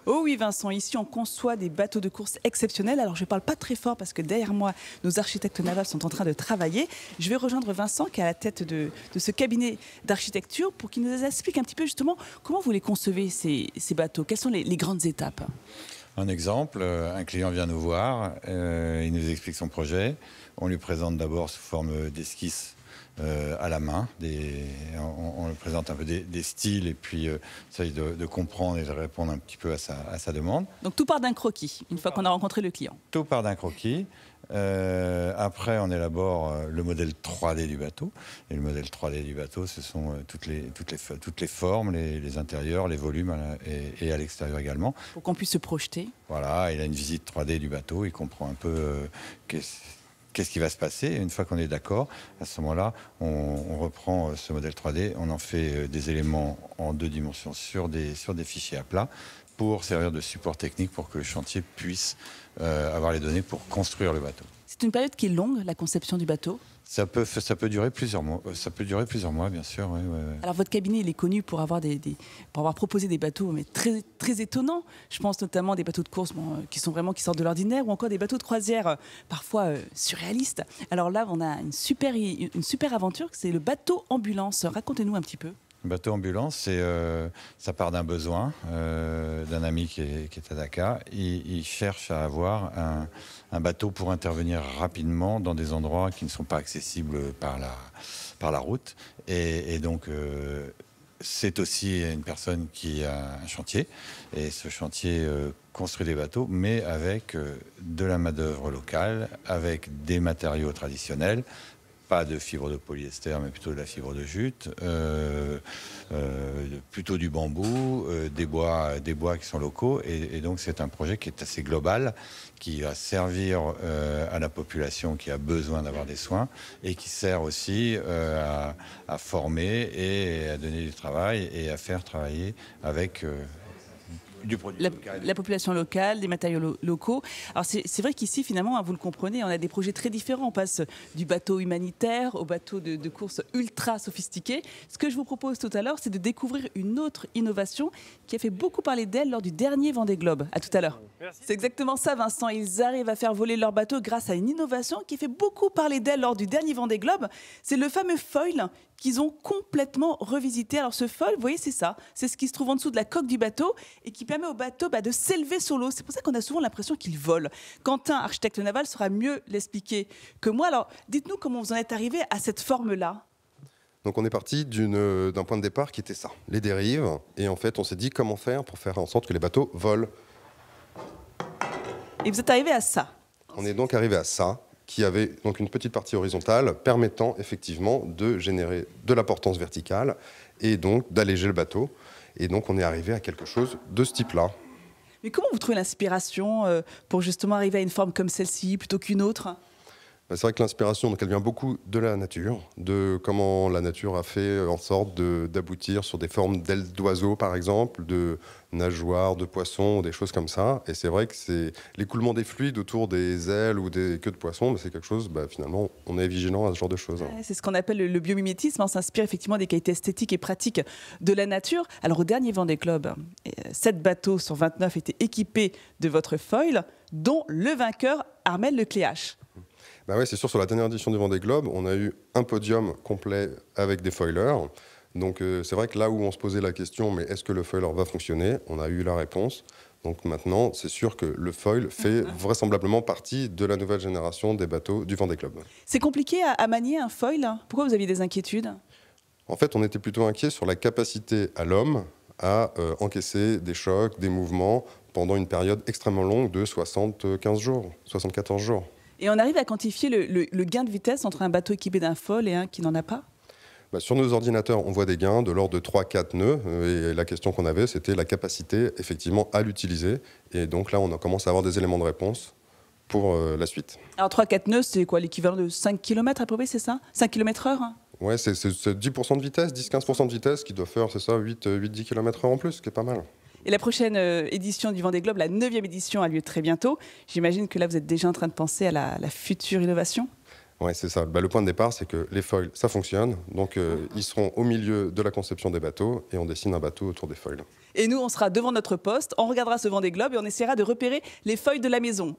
Oh oui Vincent, ici on conçoit des bateaux de course exceptionnels. Alors je ne parle pas très fort parce que derrière moi, nos architectes navals sont en train de travailler. Je vais rejoindre Vincent qui est à la tête de ce cabinet d'architecture pour qu'il nous explique un petit peu justement comment vous les concevez ces bateaux. Quelles sont les grandes étapes? Un exemple, un client vient nous voir, il nous explique son projet. On lui présente d'abord sous forme d'esquisse à la main. On lui présente un peu des styles et puis essaye de comprendre et de répondre un petit peu à sa demande. Donc tout part d'un croquis, une fois qu'on a rencontré le client. Tout part d'un croquis. Après, on élabore le modèle 3D du bateau. Et le modèle 3D du bateau, ce sont toutes les formes, les intérieurs, les volumes et à l'extérieur également. Pour qu'on puisse se projeter. Voilà, il a une visite 3D du bateau, il comprend un peu qu'est-ce qui va se passer. Et une fois qu'on est d'accord, à ce moment-là, on reprend ce modèle 3D, on en fait des éléments en 2 dimensions sur des fichiers à plat pour servir de support technique pour que le chantier puisse avoir les données pour construire le bateau. C'est une période qui est longue, la conception du bateau? Ça peut durer plusieurs mois. Ça peut durer plusieurs mois, bien sûr. Ouais. Alors votre cabinet, il est connu pour avoir proposé des bateaux mais très, très étonnants. Je pense notamment des bateaux de course qui sortent de l'ordinaire, ou encore des bateaux de croisière parfois surréalistes. Alors là, on a une super aventure, c'est le bateau ambulance. Racontez-nous un petit peu. Le bateau ambulance, ça part d'un besoin d'un ami qui est à Dakar. Il cherche à avoir un bateau pour intervenir rapidement dans des endroits qui ne sont pas accessibles par la route. Et donc, c'est aussi une personne qui a un chantier. Et ce chantier construit des bateaux, mais avec de la main-d'œuvre locale, avec des matériaux traditionnels. Pas de fibre de polyester, mais plutôt de la fibre de jute, plutôt du bambou, des bois qui sont locaux. Et donc c'est un projet qui est assez global, qui va servir à la population qui a besoin d'avoir des soins et qui sert aussi à former et à donner du travail et à faire travailler avec... La population locale, des matériaux locaux. Alors c'est vrai qu'ici, finalement, vous le comprenez, on a des projets très différents. On passe du bateau humanitaire au bateau de course ultra sophistiqué. Ce que je vous propose tout à l'heure, c'est de découvrir une autre innovation qui a fait beaucoup parler d'elle lors du dernier Vendée Globe. À tout à l'heure. C'est exactement ça, Vincent. Ils arrivent à faire voler leur bateau grâce à une innovation qui fait beaucoup parler d'elle lors du dernier Vendée Globe. C'est le fameux foil qu'ils ont complètement revisité. Alors ce foil, vous voyez, c'est ça. C'est ce qui se trouve en dessous de la coque du bateau et qui permet au bateau de s'élever sur l'eau. C'est pour ça qu'on a souvent l'impression qu'il vole. Quentin, architecte naval, saura mieux l'expliquer que moi. Alors dites-nous comment vous en êtes arrivé à cette forme-là. Donc on est parti d'un point de départ qui était ça, les dérives. Et en fait, on s'est dit comment faire pour faire en sorte que les bateaux volent. Et vous êtes arrivé à ça. On est donc arrivé à ça, qui avait donc une petite partie horizontale permettant effectivement de générer de la portance verticale et donc d'alléger le bateau. Et donc on est arrivé à quelque chose de ce type-là. Mais comment vous trouvez l'inspiration pour justement arriver à une forme comme celle-ci plutôt qu'une autre ? C'est vrai que l'inspiration, donc, elle vient beaucoup de la nature, de comment la nature a fait en sorte d'aboutir sur des formes d'ailes d'oiseaux, par exemple, de nageoires, de poissons, des choses comme ça. Et c'est vrai que c'est l'écoulement des fluides autour des ailes ou des queues de poissons, c'est quelque chose, finalement, on est vigilant à ce genre de choses. Ouais, c'est ce qu'on appelle le biomimétisme. On s'inspire effectivement des qualités esthétiques et pratiques de la nature. Alors, au dernier Vendée Globe, 7 bateaux sur 29 étaient équipés de votre foil, dont le vainqueur, Armel Lecléache. Ouais, c'est sûr, sur la dernière édition du Vendée Globe, on a eu un podium complet avec des foilers. Donc c'est vrai que là où on se posait la question, mais est-ce que le foiler va fonctionner ? On a eu la réponse. Donc maintenant, c'est sûr que le foil fait vraisemblablement partie de la nouvelle génération des bateaux du Vendée Globe. C'est compliqué à manier un foil ? Pourquoi vous aviez des inquiétudes ? En fait, on était plutôt inquiet sur la capacité à l'homme à encaisser des chocs, des mouvements pendant une période extrêmement longue de 74 jours. Et on arrive à quantifier le gain de vitesse entre un bateau équipé d'un foil et un qui n'en a pas ? Sur nos ordinateurs, on voit des gains de l'ordre de 3-4 nœuds. Et la question qu'on avait, c'était la capacité, effectivement, à l'utiliser. Et donc là, on commence à avoir des éléments de réponse pour la suite. Alors 3-4 nœuds, c'est quoi, l'équivalent de 5 km à peu près, c'est ça ? 5 km/h ? Ouais, c'est 10% de vitesse, 10-15% de vitesse qui doit faire, c'est ça, 8-10 km/h en plus, ce qui est pas mal. Et la prochaine édition du Vendée Globe, la 9e édition, a lieu très bientôt. J'imagine que là, vous êtes déjà en train de penser à la future innovation ? Ouais, c'est ça. Le point de départ, c'est que les foils, ça fonctionne. Donc, ils seront au milieu de la conception des bateaux et on dessine un bateau autour des foils. Et nous, on sera devant notre poste, on regardera ce Vendée Globe et on essaiera de repérer les feuilles de la maison.